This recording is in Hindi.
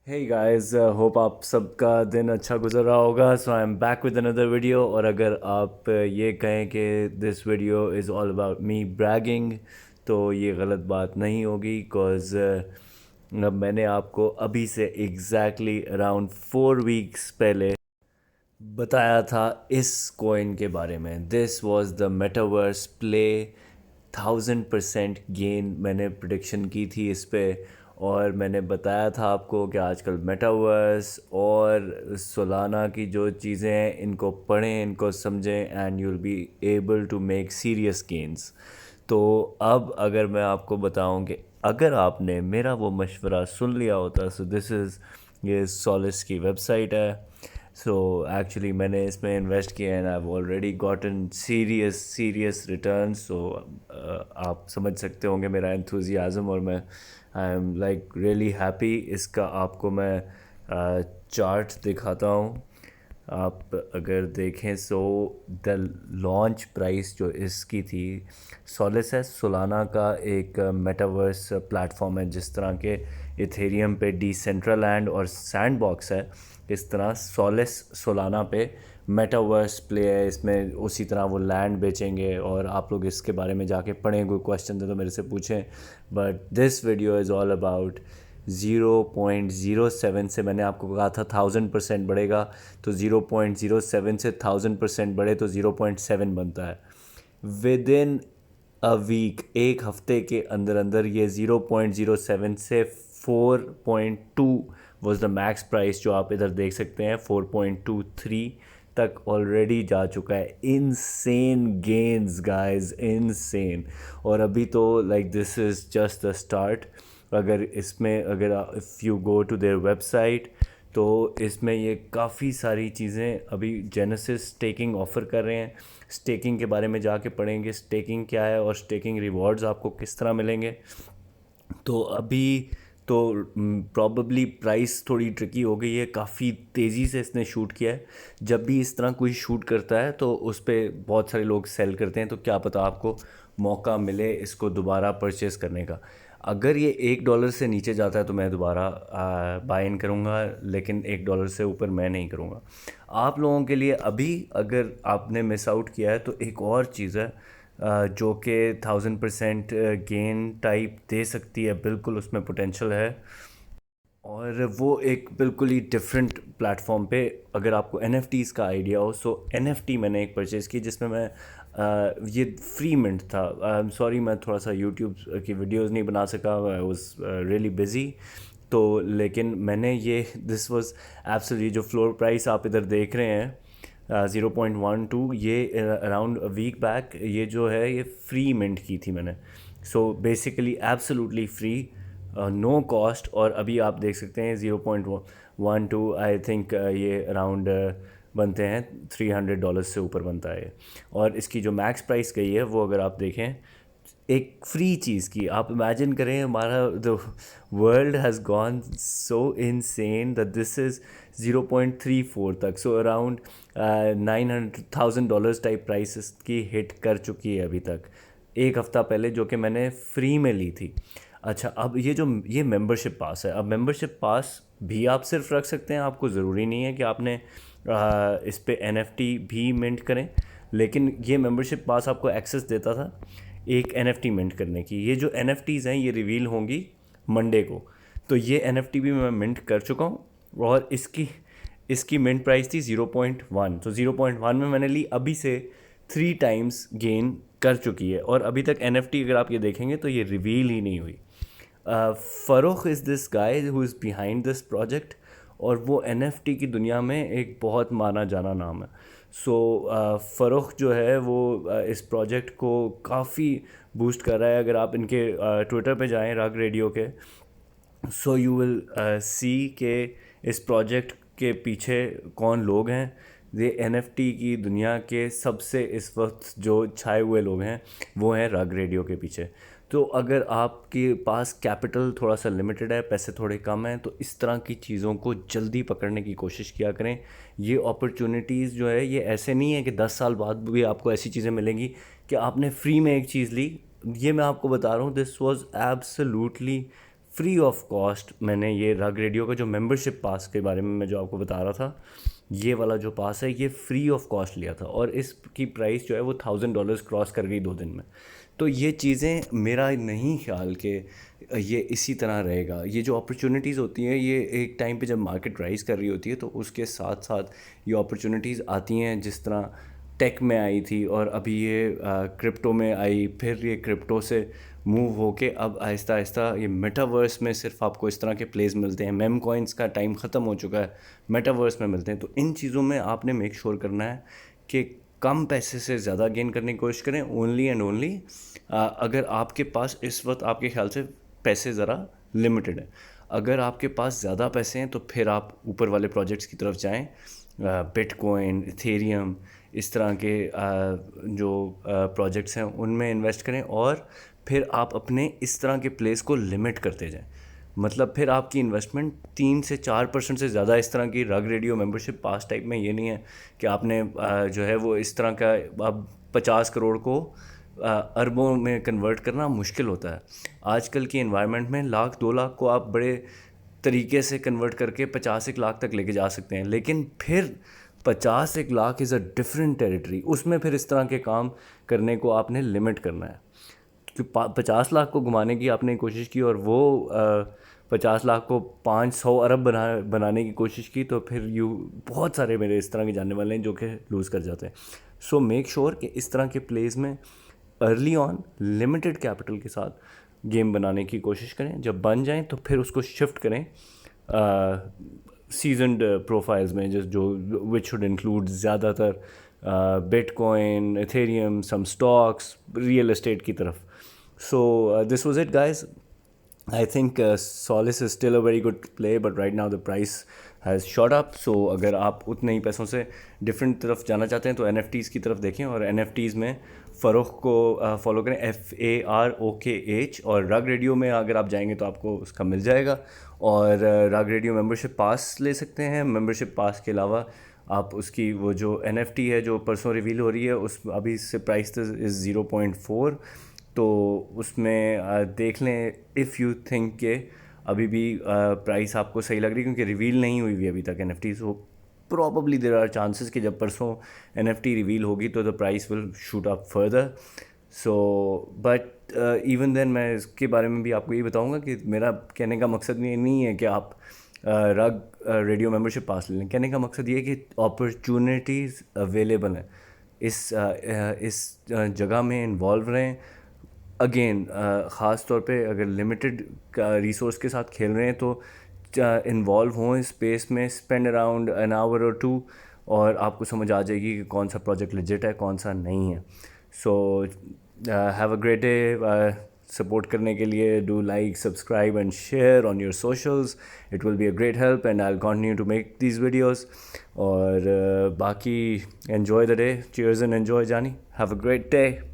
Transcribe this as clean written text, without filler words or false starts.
Hey guys, होप आप सबका दिन अच्छा गुजर रहा होगा. So I am back with another video. और अगर आप ये कहें कि this video is all about me bragging, तो ये गलत बात नहीं होगी. बिकॉज मैंने आपको अभी से एग्जैक्टली अराउंड 4 वीक्स पहले बताया था इस कॉइन के बारे में. This was the metaverse play. 1000% gain मैंने प्रिडिक्शन की थी इस पे. और मैंने बताया था आपको कि आजकल मेटावर्स और सोलाना की जो चीज़ें हैं इनको पढ़ें, इनको समझें, and you will be able to make serious gains. तो अब अगर मैं आपको बताऊं कि अगर आपने मेरा वो मशवरा सुन लिया होता, सो दिस इज़, ये सोलिस की वेबसाइट है. सो एक्चुअली मैंने इसमें इन्वेस्ट किया and I have already gotten serious serious return. So आप समझ सकते होंगे मेरा एंथुजियाज़म, और मैं I am like really happy. इसका आपको मैं चार्ट दिखाता हूँ. आप अगर देखें सो द लॉन्च प्राइस जो इसकी थी, सोलिस है सोलाना का एक मेटावर्स प्लेटफॉर्म है. जिस तरह के इथेरियम पे डिसेंट्रलैंड और सैंडबॉक्स है, इस तरह सोलिस सोलाना पे मेटावर्स प्ले है. इसमें उसी तरह वो लैंड बेचेंगे, और आप लोग इसके बारे में जाके पढ़ें. कोई क्वेश्चन है तो मेरे से पूछें. But this video is all about 0.07 से. मैंने आपको कहा था 1000% बढ़ेगा, तो 0.07 से 1000% बढ़े तो 0.7 बनता है. विद इन अ वीक, एक हफ्ते के अंदर अंदर ये 0.07 से 4.2 वॉज द मैक्स प्राइस, जो आप इधर देख सकते हैं. 4.23 तक ऑलरेडी जा चुका है. Insane gains guys, insane. और अभी तो like this is just the start. अगर इसमें अगर if you go to their website, तो इसमें ये काफ़ी सारी चीज़ें अभी जेनेसिस स्टेकिंग ऑफ़र कर रहे हैं. स्टेकिंग के बारे में जाके पढ़ेंगे स्टेकिंग क्या है और स्टेकिंग रिवॉर्ड्स आपको किस तरह मिलेंगे. तो अभी तो प्रॉब्ली प्राइस थोड़ी ट्रिकी हो गई है. काफ़ी तेज़ी से इसने शूट किया है. जब भी इस तरह कोई शूट करता है तो उस पर बहुत सारे लोग सेल करते हैं. तो क्या पता आपको मौका मिले इसको दोबारा परचेज़ करने का. अगर ये $1 से नीचे जाता है तो मैं दोबारा बाय इन करूँगा, लेकिन $1 से ऊपर मैं नहीं करूँगा. आप लोगों के लिए अभी अगर आपने मिस आउट किया है तो एक और चीज़ है जो कि 1000% गेन टाइप दे सकती है. बिल्कुल उसमें पोटेंशल है. और वो एक बिल्कुल ही डिफरेंट प्लेटफॉर्म पे, अगर आपको एन का आइडिया हो, सो एन मैंने एक परचेज़ की जिसमें मैं ये फ्री मिंट था. आई एम सॉरी, मैं थोड़ा सा यूट्यूब की वीडियोस नहीं बना सका. I was really busy. तो लेकिन मैंने ये दिस वाज एब्सोल्युटली, जो फ्लोर प्राइस आप इधर देख रहे हैं 0.12, ये अराउंड वीक बैक ये जो है ये फ्री मिंट की थी मैंने. So basically absolutely free, no cost. और अभी आप देख सकते हैं 0.12, आई थिंक ये अराउंड बनते हैं $300 से ऊपर बनता है. और इसकी जो मैक्स प्राइस गई है वो अगर आप देखें, एक फ्री चीज़ की, आप इमेजिन करें हमारा the world has gone so insane that this is 0.34 तक. सो अराउंड $900,000 टाइप प्राइस की हिट कर चुकी है अभी तक, एक हफ़्ता पहले, जो कि मैंने फ्री में ली थी. अच्छा, अब ये मेंबरशिप पास है. अब मेंबरशिप पास भी आप सिर्फ रख सकते हैं. आपको ज़रूरी नहीं है कि आपने इस पे एनएफटी भी मिंट करें. लेकिन ये मेंबरशिप पास आपको एक्सेस देता था एक एनएफटी मिंट करने की. ये जो एनएफटीज़ हैं ये रिवील होंगी मंडे को. तो ये एनएफटी भी मैं मिंट कर चुका हूँ. और इसकी इसकी मिंट प्राइस थी 0.1. तो 0.1 में मैंने ली, अभी से 3 टाइम्स गेन कर चुकी है. और अभी तक एनएफटी अगर आप ये देखेंगे तो ये रिवील ही नहीं हुई. Farrokh is this guy who is behind this project. और वो एनएफटी की दुनिया में एक बहुत माना जाना नाम है. सो फ़रोख जो है वो इस प्रोजेक्ट को काफ़ी बूस्ट कर रहा है. अगर आप इनके ट्विटर पे जाएं, रग रेडियो के, सो यू विल सी के इस प्रोजेक्ट के पीछे कौन लोग हैं. ये एनएफटी की दुनिया के सबसे इस वक्त जो छाए हुए लोग हैं वो हैं रग रेडियो के पीछे. तो अगर आपके पास कैपिटल थोड़ा सा लिमिटेड है, पैसे थोड़े कम हैं, तो इस तरह की चीज़ों को जल्दी पकड़ने की कोशिश किया करें. ये अपॉर्चुनिटीज़ जो है ये ऐसे नहीं है कि 10 साल बाद भी आपको ऐसी चीज़ें मिलेंगी कि आपने फ्री में एक चीज़ ली. ये मैं आपको बता रहा हूँ, this was absolutely free of cost मैंने ये रग रेडियो का जो मेंबरशिप पास के बारे में मैं जो आपको बता रहा था, ये वाला जो पास है ये फ्री ऑफ कॉस्ट लिया था, और इसकी प्राइस जो है वो $1000 क्रॉस कर गई 2 दिन में। तो ये चीज़ें मेरा नहीं ख्याल कि ये इसी तरह रहेगा। ये जो अपॉर्चुनिटीज़ होती हैं ये एक टाइम पे जब मार्केट राइज़ कर रही होती है तो उसके साथ साथ ये अपॉर्चुनिटीज़ आती हैं, जिस तरह टेक में आई थी और अभी ये क्रिप्टो में आई, फिर ये क्रिप्टो से मूव होके अब आहिस्ता आहिस्ता ये मेटावर्स में सिर्फ आपको इस तरह के प्लेस मिलते हैं। मेम कॉइन्स का टाइम ख़त्म हो चुका है, मेटावर्स में मिलते हैं। तो इन चीज़ों में आपने मेक श्योर करना है कि कम पैसे से ज़्यादा गेन करने की कोशिश करें, ओनली एंड ओनली अगर आपके पास इस वक्त आपके ख्याल से पैसे ज़रा लिमिटेड है। अगर आपके पास ज़्यादा पैसे हैं तो फिर आप ऊपर वाले प्रोजेक्ट्स की तरफ जाएं, बिटकॉइन, इथेरियम, इस तरह के जो प्रोजेक्ट्स हैं उनमें इन्वेस्ट करें, और फिर आप अपने इस तरह के प्लेस को लिमिट करते जाएं। मतलब फिर आपकी इन्वेस्टमेंट 3 से 4% से ज़्यादा इस तरह की रग रेडियो मेंबरशिप पास टाइप में ये नहीं है कि आपने जो है वो इस तरह का अब 50 करोड़ को अरबों में कन्वर्ट करना मुश्किल होता है। आजकल की एनवायरनमेंट में लाख 2 लाख को आप बड़े तरीके से कन्वर्ट करके 50 1 लाख तक लेके जा सकते हैं, लेकिन फिर 50 1 lakh is a different territory. उसमें फिर इस तरह के काम करने को आपने लिमिट करना है। कि 50 लाख को घुमाने की आपने कोशिश की और वो 50 लाख को 500 अरब बनाने की कोशिश की, तो फिर बहुत सारे मेरे इस तरह के जानने वाले हैं जो कि लूज़ कर जाते हैं। सो मेक श्योर कि इस तरह के प्लेस में अर्ली ऑन लिमिटेड कैपिटल के साथ गेम बनाने की कोशिश करें। जब बन जाएं तो फिर उसको शिफ्ट करें सीजनड प्रोफाइल्स में, जो विच शुड इंक्लूड ज़्यादातर बिटकॉइन, इथेरियम, सम स्टॉक्स, रियल एस्टेट की तरफ। So this was it, guys. I think Solis is still a very good play, but right now the price has shot up. So अगर आप उतने ही पैसों से डिफरेंट तरफ जाना चाहते हैं तो NFTs की तरफ देखें, और NFTs में फ़रोख को फॉलो करें, FAROKH, और रग रेडियो में अगर आप जाएंगे तो आपको उसका मिल जाएगा। और रग रेडियो मेंबरशिप पास ले सकते हैं। मेंबरशिप पास के अलावा आप उसकी वो जो NFT है जो परसों रिवील हो रही है, उस अभी इससे प्राइस इज़ 0.4, तो उसमें देख लें इफ़ यू थिंक के अभी भी प्राइस आपको सही लग रही है, क्योंकि रिवील नहीं हुई अभी तक NFT। So probably there are chances कि जब परसों NFT रिवील होगी तो the price will shoot up further. So but even then मैं इसके बारे में भी आपको ये बताऊंगा कि मेरा कहने का मकसद ये नहीं है कि आप रग रेडियो मेंबरशिप पास ले लें। कहने का मकसद ये है कि अपॉर्चुनिटीज़ अवेलेबल हैं, इस जगह में इन्वॉल्व रहें। अगेन ख़ास तौर पे अगर लिमिटेड रिसोर्स के साथ खेल रहे हैं तो इन्वॉल्व हों इस स्पेस में, स्पेंड अराउंड एन आवर और 2, और आपको समझ आ जाएगी कि कौन सा प्रोजेक्ट लेजिट है, कौन सा नहीं है। So have a great day. Support करने के लिए do like, subscribe and share on your socials, it will be a great help, and I will continue to make these videos. और बाकी enjoy the day, cheers and enjoy जानी, हैव अ ग्रेट डे।